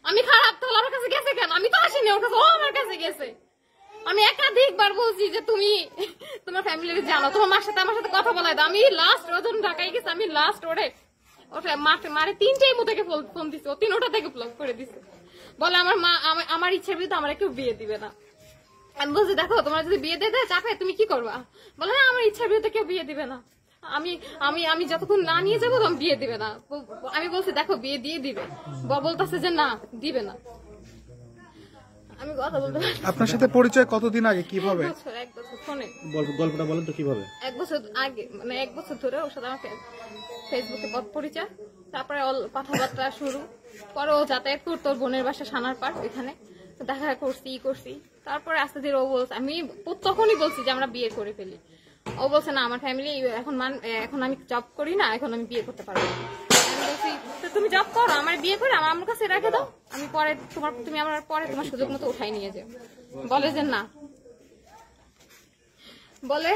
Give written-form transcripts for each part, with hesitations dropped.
আমি খারাপ, তাহলে আমার কাছে গেছে কেন? আমি তো আসিনি ওর কাছে, ও আমার কাছে গেছে। আমি একাধিকবার বলছি যে তুমি তোমার ফ্যামিলি জানো, তোমার মার সাথে আমার সাথে কথা বলাই দাও। আমি লাস্ট ওজন ঢাকায় গেছে, আমি লাস্ট ওরে মারে 3টেই থেকে ফোন দিছে, ও 3টা থেকে ব্লক করে দিছে। বলে আমার মা আমার ইচ্ছার বিরুদ্ধে আমার কেউ বিয়ে দিবে না। আমি বলছি দেখো তোমার যদি বিয়ে দিয়ে দেয় চাপে তুমি কি করবা? বলে না আমার ইচ্ছার বিরুদ্ধে কেউ বিয়ে দিবে না, আমি আমি আমি যতক্ষণ না নিয়ে যাবো তখন বিয়ে দিবে না। আমি বলছি দেখো বিয়ে দিয়ে দিবে, বলতেছে যে না দিবে না। আমি কথা বলতে আপনার সাথে পরিচয় কতদিন আগে, কিভাবে? 1 বছর ফোনে। গল্পটা বলেন তো কিভাবে? 1 বছর আগে, মানে 1 বছর ধরে ওর সাথে আমার ফেসবুকে পরিচয়, তারপরে কথাবার্তা শুরু। পরে ও যাতায়াত করতো ওর বোনের বাসা সানার পাড়, ওইখানে দেখা করছি। তারপরে আস্তে ধীরে ও বলছে, আমি তখনই বলছি যে আমরা বিয়ে করে ফেলি। ও বলছে না আমার ফ্যামিলি এখন আমি জব করি না, এখন আমি বিয়ে করতে পারবো না। আমি বলছি তুমি জব করো, আমার বিয়ে করে আমার কাছে রেখে দাও, আমি পরে তুমি আমার পরে তোমার সুযোগ মতো উঠাই নিয়ে যাও। বলে যে না, বলে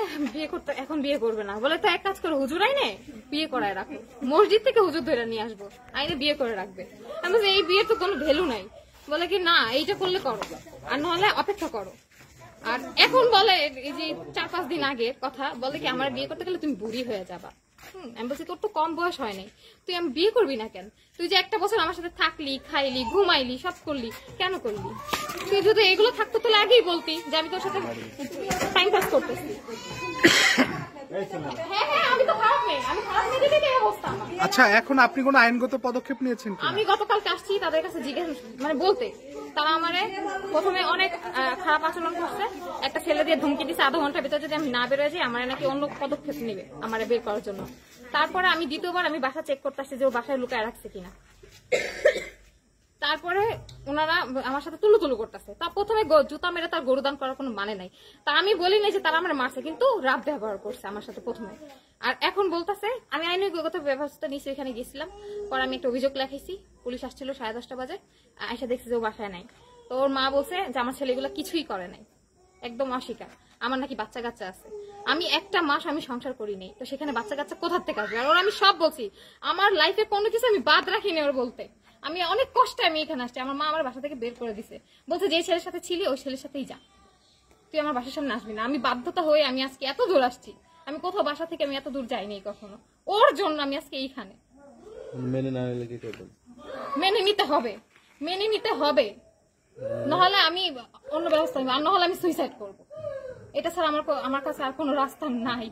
এখন বিয়ে করবে না। বলে তো এক কাজ করো, হুজুর আইনে বিয়ে করায় রাখো, মসজিদ থেকে হুজুর ধরে নিয়ে আসবো, আইনে বিয়ে করে রাখবে। আমি বলছি এই বিয়ের তো কোনো ভ্যালু নাই। বলে কি না এইটা করলে করো, আর নাহলে অপেক্ষা করো। আর এখন বলে এই যে 4-5 দিন আগের কথা, বলে কি আমার বিয়ে করতে গেলে তুমি বুড়ি হয়ে যাবা। আমি বলছি তোর তো কম বয়স হয় নাই, তুই আমি বিয়ে করবি না কেন? তুই যে 1টা বছর আমার সাথে থাকলি, খাইলি, ঘুমাইলি, সব করলি, কেন করলি? তুই যদি এগুলো থাকতো তাহলে আগেই বলতি যে আমি তোর সাথে টাইম পাস করতেছি। আচ্ছা, এখন আপনি কোন আইনগত পদক্ষেপ নিয়েছেন? আমি গতকালকে আসছি তাদের কাছে জিজ্ঞেস বলতে, তারা আমারে প্রথমে অনেক খারাপ আচরণ করছে, একটা ছেলে দিয়ে ধমকি দিচ্ছে 1/2 ঘন্টার ভিতরে যদি আমি না বেরোয় যাই আমার নাকি অন্য পদক্ষেপ নিবে আমার বের করার জন্য। তারপরে আমি দ্বিতীয়বার আমি বাসা চেক করতে আসছি যে ও বাসায় লুকায় রাখছে কিনা। তারপরে ওনারা আমার সাথে তুলু করতেছে। তা প্রথমে জুতা মেরে তার গরুদান করার কোনো মানে নাই। তা আমি বলি নাই যে তারা আমার মারছে, কিন্তু রাত ব্যবহার করছে আমার সাথে প্রথমে। আর এখন বলতেছে আমি আইনগত ব্যবস্থা নিয়েছি, ওইখানে গেছিলাম। পরে আমি একটা অভিযোগ লেখাইছি, পুলিশ আসছিল 10:30 বাজে, আইসা দেখছি যে ও বাসায় নাই। তো ওর মা বলছে যে আমার ছেলেগুলো কিছুই করে নাই, একদম অস্বীকার। আমার নাকি বাচ্চা কাচ্চা আছে, আমি 1টা মাস আমি সংসার করি নাই, তো সেখানে বাচ্চা কাচ্চা কোথার থেকে আসবে? আর ওর আমি সব বলছি, আমার লাইফে কোনো কিছু আমি বাদ রাখিনি ওর বলতে। আমি অনেক কষ্টে আমি এখানে আসছি, আমার মা আমার বাসা থেকে বের করে দিছে, বলছে যে ছেলের সাথে ছিলি ওই ছেলের সাথেই যা, তুই আমার বাসার সামনে আসবি না। আমি বাধ্যতা হয়ে আমি আজকে এত দূর আসছি, আমি কোথাও বাসা থেকে আমি এত দূর যাইনি কখনো, ওর জন্য আমি আজকে এইখানে। মেনে নিতে হবে, নাহলে আমি অন্য ব্যবস্থা নিব, আর নাহলে আমি সুইসাইড করব। এটা ছাড়া আমার কাছে আর কোনো রাস্তা নাই।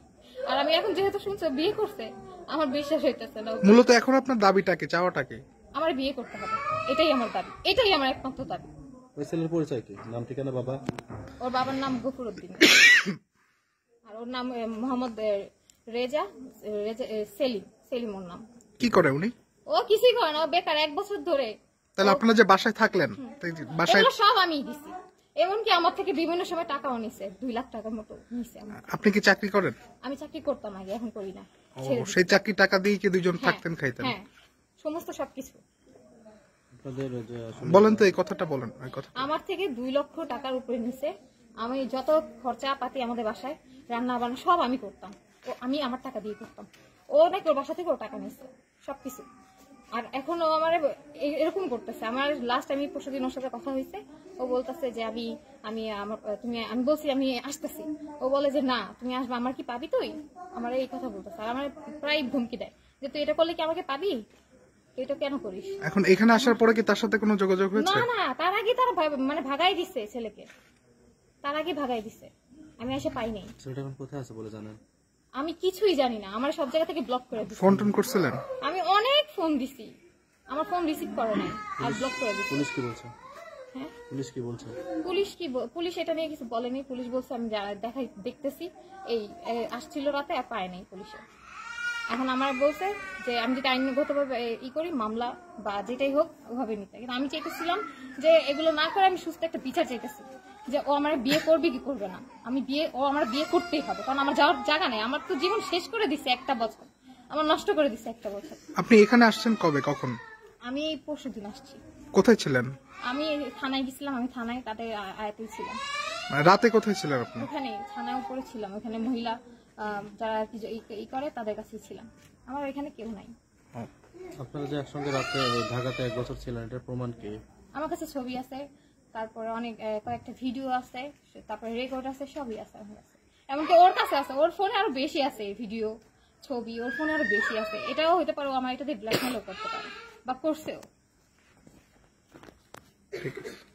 আর আমি এখন যেহেতু শুনছি বিয়ে করছে, আমার বিশ্বাস হইতেছে না। মূলত এখন আপনার দাবিটাকে, চাওয়াটাকে? আমার বিয়ে করতে হবে, এটাই আমার দাবি, এটাই আমার একমাত্র দাবি। ওই ছেলের পরিচয় কি, নাম ঠিকানা? বাবা? ওর বাবার নাম গফুরউদ্দিন, আর ওর নাম মোহাম্মদ রেজা সেলিম ওর নাম। কি করে উনি? ও কিছুই করে না, ও বেকার 1 বছর ধরে। তাহলে আপনারা যে বাসায় থাকলেন, বাসায় সব আমি দিছি, এমনকি আমার থেকে বিভিন্ন সময় টাকাও নিছে, 2 লাখ টাকার মতো নিছে। আপনি কি চাকরি করেন? আমি চাকরি করতাম আগে, এখন করি না। সেই চাকরি টাকা দিয়ে কি দুইজন থাকতেন, খাইতেন? হ্যাঁ, সমস্ত সবকিছু। বলেন তো এই কথাটা বলেন। আমার থেকে 2 লক্ষ টাকার উপরে নিছে। আমি যত খরচা পাতি আমাদের বাসায় রান্না বান্না সব আমি করতাম, আমি আমার টাকা দিয়ে করতাম। ও নাকি ওর বাসা থেকে ও টাকা নিচ্ছে সবকিছু। আর এখন ও আমার এরকম করতেছে। আমার লাস্ট আমি পরশুদিন ওর সাথে কথা হয়েছে, ও বলতেছে যে আমি বলছি আমি আসতেছি, ও বলে যে না তুমি আসবে, আমার কি পাবি তুই? আমার এই কথা বলতেছে, আর আমার প্রায় ধমকি দেয় যে তুই এটা করলে কি আমাকে পাবি, এটা কেন করিস? এখন এখানে আসার পরে কি তার সাথে কোনো যোগাযোগ হয়েছে? না, তার আগে তারা ভাগাই দিচ্ছে ছেলেকে, তার আগে ভাগাই দিচ্ছে, আমি এসে পাই নাই। ছেলেটা এখন কোথায় আছে বলে জানেন? আমি কিছুই জানি না, আমার সব জায়গা থেকে ব্লক করে দিচ্ছে। ফোন করছিলেন? আমি অনেক ফোন দিছি, আমার ফোন রিসিভ করে নাই, আর ব্লক করে দিচ্ছে। পুলিশ কি বলছে? হ্যাঁ, পুলিশ এটা নিয়ে কিছু বলেনি। পুলিশ বলছে আমি দেখতেছি, এই আসছিল রাতে আর পায় নাই পুলিশে। এখন আমার বলছে যে আমি যদি আইনগতভাবে করি মামলা বা যেটাই হোক ওভাবে নিতে, কিন্তু আমি চাইতেছিলাম যে এগুলো না করে আমি সুস্থ একটা বিচার চাইতেছি, যে ও আমার বিয়ে করবে কি করবে না। ও আমার বিয়ে করতেই হবে, কারণ আমার যাওয়ার জায়গা নেই। আমার তো জীবন শেষ করে দিচ্ছে, 1টা বছর আমার নষ্ট করে দিচ্ছে, 1টা বছর। আপনি এখানে আসছেন কবে, কখন? আমি পরশুদিন আসছি। কোথায় ছিলেন? আমি থানায় গেছিলাম, আমি থানায় তাদের আয়াতেই ছিলাম। রাতে কোথায় ছিলেন আপনি? ওখানে থানায় উপরে ছিলাম, ওখানে মহিলা যারা কি করে তাদের কাছেই ছিলাম, আমার এখানে কেউ নাই। আপনারা যে একসঙ্গে রাতে ঢাকাতে 1 বছর ছিলেন, এটার প্রমাণ কি? আমার কাছে ছবি আছে, তারপরে অনেক কয়েকটা ভিডিও আছে, তারপরে রেকর্ড আছে, সবই আছে আমার কাছে। এমনকি ওর কাছে আছে, ওর ফোনে আরো বেশি আছে ভিডিও ছবি, ওর ফোনে আরো বেশি আছে। এটাও হইতে পারে আমার এটা দিয়ে ব্ল্যাকমেলও করতে পারে বা করছেও। ঠিক আছে।